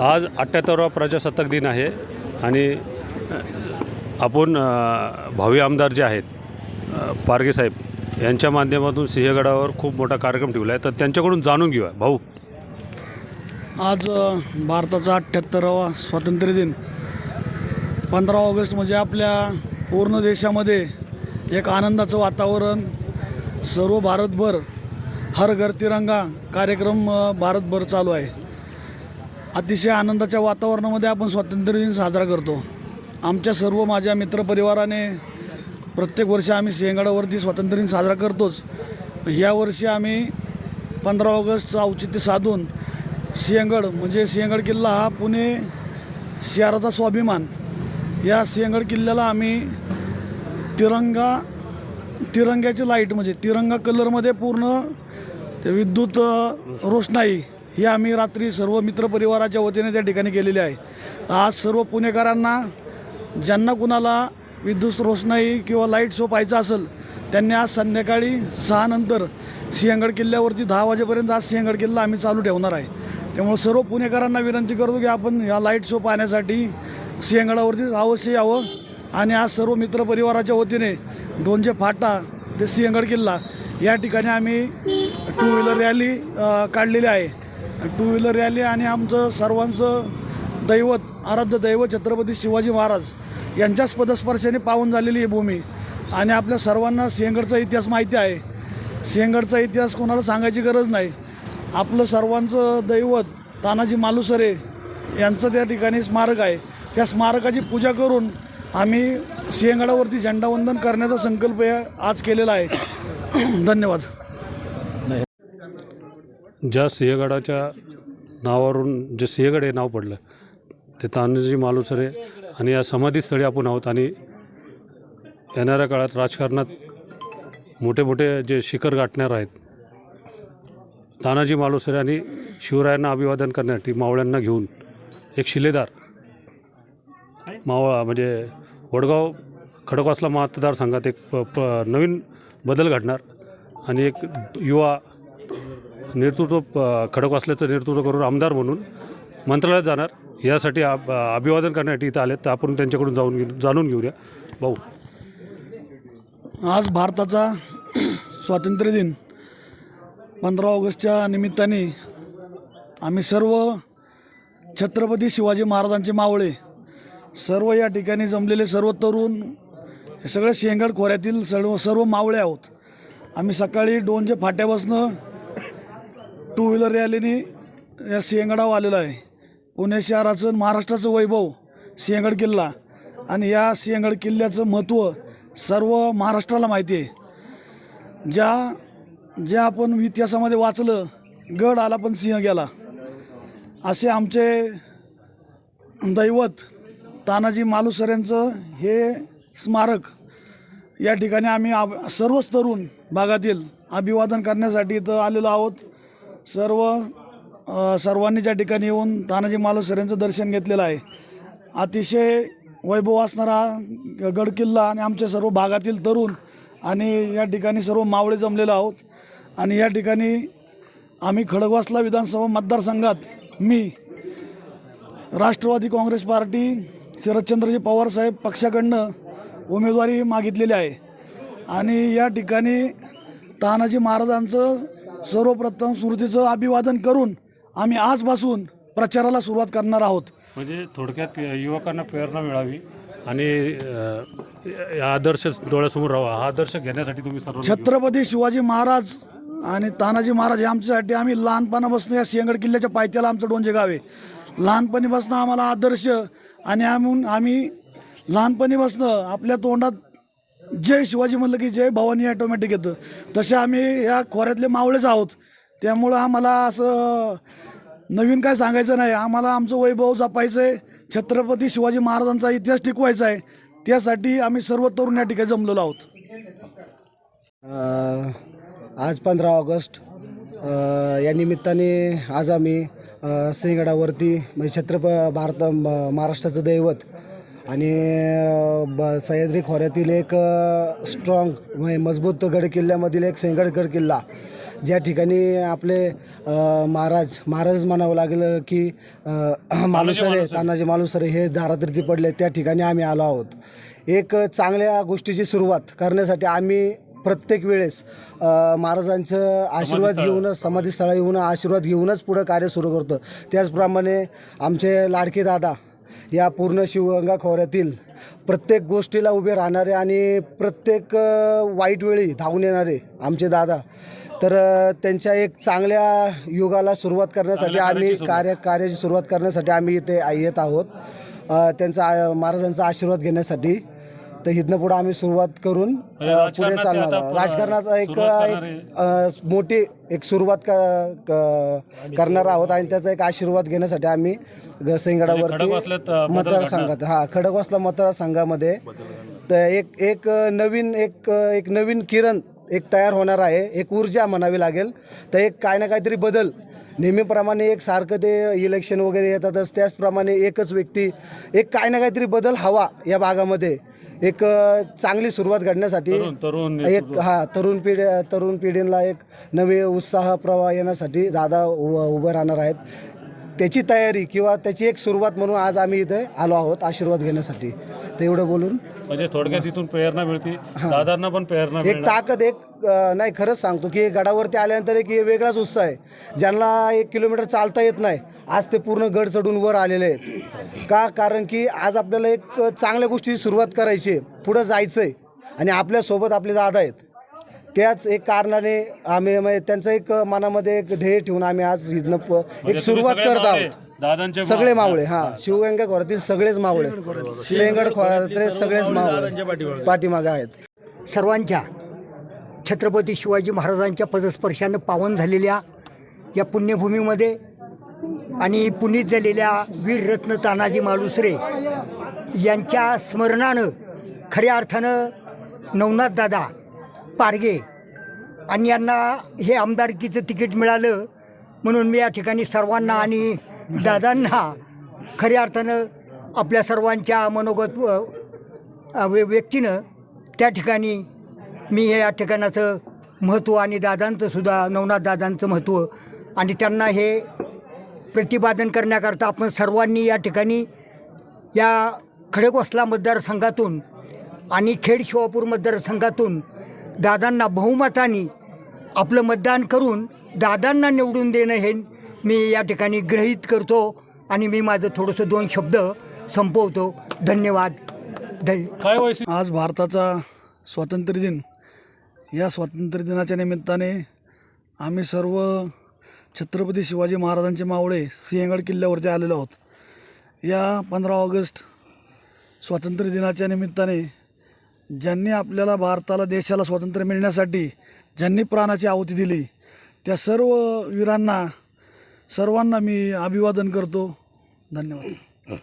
आज 78वा प्रजासत्ताक दिन आहे आणि आपण भावी आमदार जे आहेत पारगे साहेब यांच्या माध्यमातून सिंहगडावर खूप मोठा कार्यक्रम ठेवला आहे, तर त्यांच्याकडून जाणून घेऊया. भाऊ, आज भारताचा 78वा स्वातंत्र्य दिन 15 ऑगस्ट म्हणजे आपल्या पूर्ण देशामध्ये एक आनंदाचं वातावरण, सर्व भारतभर हर घर तिरंगा कार्यक्रम भारतभर चालू आहे. अतिशय आनंदाच्या वातावरणामध्ये आपण स्वातंत्र्य दिन साजरा करतो. आमच्या सर्व माझ्या मित्रपरिवाराने प्रत्येक वर्षी आम्ही सिंहगडावरती स्वातंत्र्य दिन साजरा करतोच. यावर्षी आम्ही 15 ऑगस्टचं औचित्य साधून सिंहगड म्हणजे सिंहगड किल्ला हा पुणे शहराचा स्वाभिमान, या सिंहगड किल्ल्याला आम्ही तिरंग्याची लाईट म्हणजे तिरंगा कलरमध्ये पूर्ण ते विद्युत रोषणाई ही आम्ही रात्री सर्व मित्रपरिवाराच्या वतीने त्या ठिकाणी केलेली आहे. आज सर्व पुणेकरांना ज्यांना कुणाला विद्युत रोषणाई किंवा लाईट शो पाहायचा असेल त्यांनी आज संध्याकाळी 6 नंतर सिंहगड किल्ल्यावरती 10 वाजेपर्यंत आज सिंहगड किल्ला आम्ही चालू ठेवणार आहे. त्यामुळे सर्व पुणेकरांना विनंती करतो की आपण या लाईट शो पाहण्यासाठी सिंहगडावरती अवश्य यावं. आणि आज सर्व मित्रपरिवाराच्या वतीने डोंजे फाटा ते सिंहगड किल्ला या ठिकाणी आम्ही 2 व्हीलर रॅली काढलेली आहे. 2 व्हीलर रॅली आणि आमचं सर्वांचं दैवत, आराध्य दैवत छत्रपती शिवाजी महाराज यांच्याच पदस्पर्शाने पावन झालेली ही भूमी. आणि आपल्या सर्वांना सिंहगडचा इतिहास माहिती आहे. सिंहगडचा इतिहास कोणाला सांगायची गरज नाही. आपलं सर्वांचं दैवत तानाजी मालुसरे यांचं त्या ठिकाणी स्मारक आहे. त्या स्मारकाची पूजा करून आम्ही सिंहगडावरती झेंडावंदन करण्याचा संकल्प आज केलेला आहे. धन्यवाद. ज्या सिंहगडाच्या नावावरून जे सिंहगड हे नाव पडलं ते तानाजी मालुसरे आणि या समाधीस्थळी आपण आहोत. आणि येणाऱ्या काळात राजकारणात मोठे मोठे जे शिखर गाठणार आहेत, तानाजी मालुसरे आणि शिवरायांना अभिवादन करण्यासाठी मावळ्यांना घेऊन एक शिलेदार मावळा म्हणजे वडगाव खडकवासला मतदारसंघात एक नवीन बदल घडणार आणि एक युवा नेतृत्व खडकवासल्याचं नेतृत्व करून आमदार म्हणून मंत्रालयात जाणार. यासाठी अभिवादन करण्यासाठी इथं आले, तर आपण त्यांच्याकडून जाणून घेऊया. भाऊ, आज भारताचा स्वातंत्र्य दिन 15 ऑगस्टच्या निमित्ताने आम्ही सर्व छत्रपती शिवाजी महाराजांचे मावळे सर्व या ठिकाणी जमलेले सर्व तरुण हे सगळे सिंहगड खोऱ्यातील सर्व मावळे आहोत. आम्ही सकाळी डोंजे फाट्यापासून 2 व्हीलर रॅलीने या सिंहगडावर आलेलो आहे. पुणे शहराचं, महाराष्ट्राचं वैभव सिंहगड किल्ला आणि या सिंहगड किल्ल्याचं महत्त्व सर्व महाराष्ट्राला माहिती आहे. ज्या आपण इतिहासामध्ये वाचलं, गड आला पण सिंह गेला, असे आमचे दैवत तानाजी मालुसरेंचं हे स्मारक या ठिकाणी आम्ही सर्वच तरुण भागातील अभिवादन करण्यासाठी इथं आलेलो आहोत. सर्वांनी ज्या ठिकाणी येऊन तानाजी मालुसरेंचं दर्शन घेतलेलं आहे. अतिशय वैभव असणारा गड किल्ला आणि आमच्या सर्व भागातील तरुण आणि या ठिकाणी सर्व मावळे जमलेलो आहोत. आणि या ठिकाणी आम्ही खडकवासला विधानसभा मतदारसंघात मी राष्ट्रवादी काँग्रेस पार्टी शरदचंद्रजी पवारसाहेब पक्षाकडनं उमेदवारी मागितलेली आहे. आणि या ठिकाणी तानाजी महाराजांचं सर्वप्रथम स्मृतीचं अभिवादन करून आम्ही आजपासून प्रचाराला सुरुवात करणार आहोत. म्हणजे थोडक्यात युवकांना प्रेरणा मिळावी आणि आदर्श डोळ्यासमोर राहावा, हा आदर्श घेण्यासाठी तुम्ही सर्व छत्रपती शिवाजी महाराज आणि तानाजी महाराज हे आमच्यासाठी, आम्ही लहानपणापासून या सिंहगड किल्ल्याच्या पायथ्याला आमचं डोंजे गाव आहे. लहानपणीपासून आम्हाला आदर्श आणि आम्ही लहानपणीपासून आपल्या तोंडात जय शिवाजी म्हणलं की जय भवानी ऑटोमॅटिक येतं. तसे आम्ही या खोऱ्यातले मावळेच आहोत. त्यामुळं आम्हाला असं नवीन काय सांगायचं नाही. आम्हाला आमचं वैभव जपायचं आहे, छत्रपती शिवाजी महाराजांचा इतिहास टिकवायचा आहे. त्यासाठी आम्ही सर्व तरुण या ठिकाणी जमलेलो आहोत. आज 15 ऑगस्ट या निमित्ताने आज आम्ही सिंहगडावरती म्हणजे महाराष्ट्राचं दैवत आणि सह्याद्री खोऱ्यातील एक स्ट्रॉंग म्हणजे मजबूत गड किल्ल्यामधील एक सिंहगड गड किल्ला ज्या ठिकाणी आपले महाराज म्हणावं लागेल की मालुसरे, तानाजी मालुसरे हे दारातीर्थी पडले, त्या ठिकाणी आम्ही आलो आहोत. एक चांगल्या गोष्टीची सुरुवात करण्यासाठी आम्ही प्रत्येक वेळेस महाराजांचं आशीर्वाद घेऊनच, समाधीस्थळा येऊन आशीर्वाद घेऊनच पुढं कार्य सुरू करतो. त्याचप्रमाणे आमचे लाडके दादा या पूर्ण शिवगंगा खोऱ्यातील प्रत्येक गोष्टीला उभे राहणारे आणि प्रत्येक वाईट वेळी धावून येणारे आमचे दादा, तर त्यांच्या एक चांगल्या युगाला सुरुवात करण्यासाठी आम्ही कार्याची सुरुवात करण्यासाठी आम्ही इथे येत आहोत. त्यांचा महाराजांचा आशीर्वाद घेण्यासाठी. तर इथनं पुढं आम्ही सुरुवात करून पुढे चालणार. राजकारणात एक मोठी एक सुरुवात करणार आहोत आणि त्याचा एक आशीर्वाद घेण्यासाठी आम्ही सिंहगडावरती मतदारसंघात खडकवासला मतदारसंघामध्ये तर एक नवीन किरण एक तयार होणार आहे, एक ऊर्जा म्हणावी लागेल. तर एक काय ना काहीतरी बदल नेहमीप्रमाणे एक सारखं ते इलेक्शन वगैरे येतातच, त्याचप्रमाणे एकच व्यक्ती एक काय ना काहीतरी बदल हवा या भागामध्ये. एक चांगली सुरुवात घडण्यासाठी एक तरुण पिढीला एक नवे उत्साह प्रवाह येण्यासाठी दादा उभं राहणार आहेत. त्याची तयारी किंवा त्याची एक सुरुवात म्हणून आज आम्ही इथे आलो आहोत आशीर्वाद घेण्यासाठी. ते एवढं बोलून म्हणजे थोडक्यात इथून प्रेरणा मिळते, दादांना पण प्रेरणा, एक ताकद, एक नाही खरंच सांगतो की गडावरती आल्यानंतर एक वेगळाच उत्साह आहे. ज्यांना 1 किलोमीटर चालता येत नाही आज ते पूर्ण गड चढून वर आलेले आहेत. कारण की आज आपल्याला एक चांगल्या गोष्टीची सुरुवात करायची आहे, पुढं जायचं आहे आणि आपल्यासोबत आपले दादा आहेत. त्याच एक कारणाने आम्ही त्यांचं एक मनामध्ये एक ध्येय ठेवून आम्ही आज इथनं एक सुरुवात करत आहोत. सगळे मावळे शिवगंगा खोऱ्यातील सगळेच मावळे, सिंहगड खोऱ्यातले सगळेच मावळे पाठीमागे आहेत. सर्वांच्या छत्रपती शिवाजी महाराजांच्या पदस्पर्शानं पावन झालेल्या या पुण्यभूमीमध्ये आणि पुनीत झालेल्या वीररत्न तानाजी मालुसरे यांच्या स्मरणानं खऱ्या अर्थानं नवनाथदादा पारगे आणि यांना हे आमदारकीचं तिकीट मिळालं म्हणून मी या ठिकाणी सर्वांना आणि दादांना खऱ्या अर्थानं आपल्या सर्वांच्या मनोगत व्यक्तीनं त्या ठिकाणी मी हे या ठिकाणाचं महत्त्व आणि दादांचंसुद्धा नवनाथदादांचं महत्त्व आणि त्यांना हे प्रतिपादन करण्याकरता आपण सर्वांनी या ठिकाणी या खडकवासला मतदारसंघातून आणि खेड शिवापूर मतदारसंघातून दादांना बहुमताने आपलं मतदान करून दादांना निवडून देणं हे मी या ठिकाणी गृहीत करतो आणि मी माझं थोडंसं 2 शब्द संपवतो. धन्यवाद. आज भारताचा स्वातंत्र्य दिन, या स्वातंत्र्य दिनाच्या निमित्ताने आम्ही सर्व छत्रपती शिवाजी महाराजांचे मावळे सिंहगड किल्ल्यावरती आलेलो आहोत. या 15 ऑगस्ट स्वातंत्र्य दिनाच्या निमित्ताने ज्यांनी आपल्याला भारताला, देशाला स्वातंत्र्य मिळण्यासाठी ज्यांनी प्राणाची आहुती दिली त्या सर्व वीरांना, सर्वांना मी अभिवादन करतो. धन्यवाद.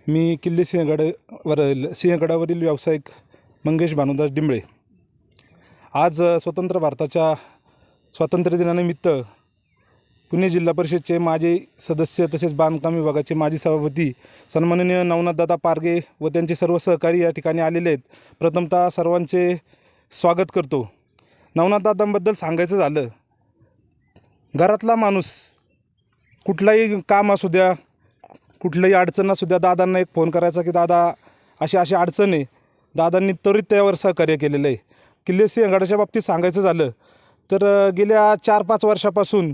मी किल्ले सिंहगडावरील व्यावसायिक मंगेश भानुदास डिंबळे. आज स्वतंत्र भारताच्या स्वातंत्र्य दिनानिमित्त पुणे जिल्हा परिषदचे माजी सदस्य तसेच बांधकाम विभागाचे माजी सभापती सन्माननीय नवनाथदादा पारगे व त्यांचे सर्व सहकारी या ठिकाणी आलेले आहेत. प्रथमतः सर्वांचे स्वागत करतो. नवनाथदादांबद्दल सांगायचं झालं, घरातला माणूस कुठलाही काम असू द्या, कुठल्याही अडचण असू द्या, दादांना एक फोन करायचा की दादा अशी अशी अडचण आहे, दादांनी त्वरित त्यावर सहकार्य केलेलं आहे. किल्ले सिंहगडाच्या बाबतीत सांगायचं झालं तर गेल्या 4-5 वर्षापासून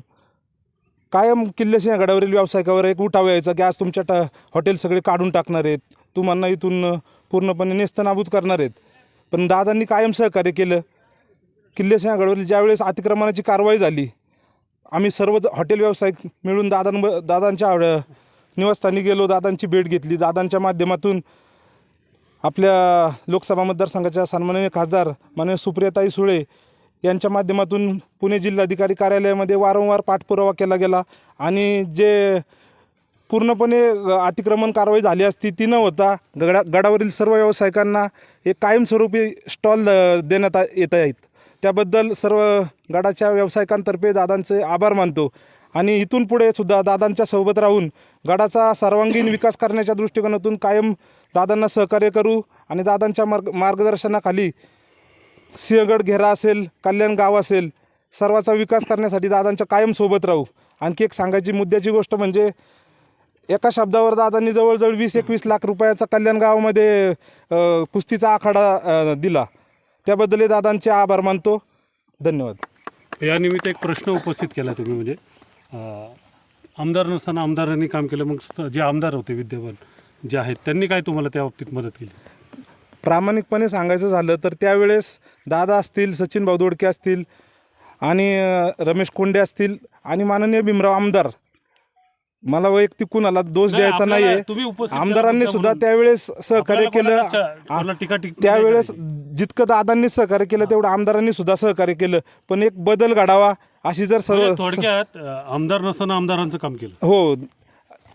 कायम किल्ले सिंहगडावरील व्यावसायिकावर एक उठाव यायचा की आज तुमच्या हॉटेल सगळे काढून टाकणार आहेत, तुम्हाला इथून पूर्णपणे नेस्तनाबूत करणार आहेत. पण दादांनी कायम सहकार्य केलं. किल्ले सिंहगडावरील ज्यावेळेस अतिक्रमणाची कारवाई झाली, आम्ही सर्व हॉटेल व्यावसायिक मिळून दादांच्या निवासस्थानी गेलो, दादांची भेट घेतली. दादांच्या माध्यमातून आपल्या लोकसभा मतदारसंघाच्या सन्माननीय खासदार माननीय सुप्रियाताई सुळे यांच्या माध्यमातून पुणे जिल्हाधिकारी कार्यालयामध्ये वारंवार पाठपुरावा केला गेला आणि जे पूर्णपणे अतिक्रमण कारवाई झाली असती ती न होता गडावरील सर्व व्यावसायिकांना एक कायमस्वरूपी स्टॉल देण्यात येत आहेत. त्याबद्दल सर्व गडाच्या व्यावसायिकांतर्फे दादांचे आभार मानतो आणि इथून पुढे सुद्धा दादांच्या सोबत राहून गडाचा सर्वांगीण विकास करण्याच्या दृष्टिकोनातून कायम दादांना सहकार्य करू आणि दादांच्या मार्गदर्शनाखाली सिंहगड घेरा असेल, कल्याण गाव असेल, सर्वाचा विकास करण्यासाठी दादांच्या कायम सोबत राहू. आणखी एक सांगायची मुद्द्याची गोष्ट म्हणजे एका शब्दावर दादांनी जवळजवळ 20-21 लाख रुपयाचा कल्याण गावामध्ये कुस्तीचा आखाडा दिला. त्याबद्दल दादांचे आभार मानतो. धन्यवाद. यानिमित्त एक प्रश्न उपस्थित केला तुम्ही, म्हणजे आमदार नसताना आमदारांनी काम केलं, मग जे आमदार होते विद्यमान जे आहेत त्यांनी काय तुम्हाला त्या बाबतीत मदत केली? प्रामाणिकपणे सांगायचं झालं तर त्यावेळेस दादा असतील, सचिन भाऊ दोडके असतील आणि रमेश कोंडे असतील आणि माननीय भीमराव आमदार, मला वैयक्तिक कुणाला दोष नाही, द्यायचा आपल्याला नाहीये, तुम्ही उपस्थित आमदारांनी केला सुद्धा म्हणून. त्यावेळेस सहकार्य आपल्याला केलं. कोणाला टीका त्यावेळेस जितकं दादांनी सहकार्य केलं तेवढं आमदारांनी सुद्धा सहकार्य केलं. पण एक बदल घडावा अशी जर सर्व म्हणजे थोडक्यात आमदार नसताना आमदारांचं काम केलं. हो,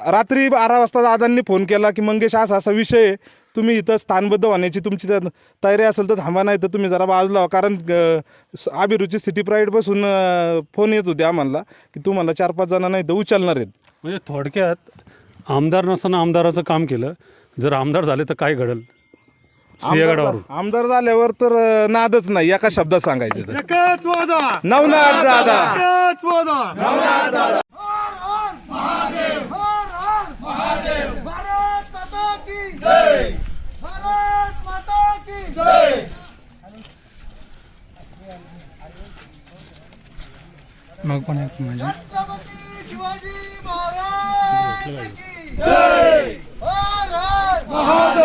रात्री 12 वाजता दादांनी फोन केला की मंगेश असा असा विषय आहे, तुम्ही इथं स्थानबद्ध होण्याची तुमची तयारी असेल तर थांबा, नाही तर तुम्ही जरा बाजूला व्हा. कारण अभिरुची सिटी प्राईडपासून फोन येत होते आम्हाला की तुम्हाला 4-5 जण नाही तर उचलणार आहेत. म्हणजे थोडक्यात आमदार नसताना आमदाराचं काम केलं. जर आमदार झाले तर काय घडल सिंहगडावरून? आमदार झाल्यावर तर नादच नाही, एका शब्दात सांगायचं तर नवनाथ दादा. छत्रपती शिवाजी महाराज की जय. भारत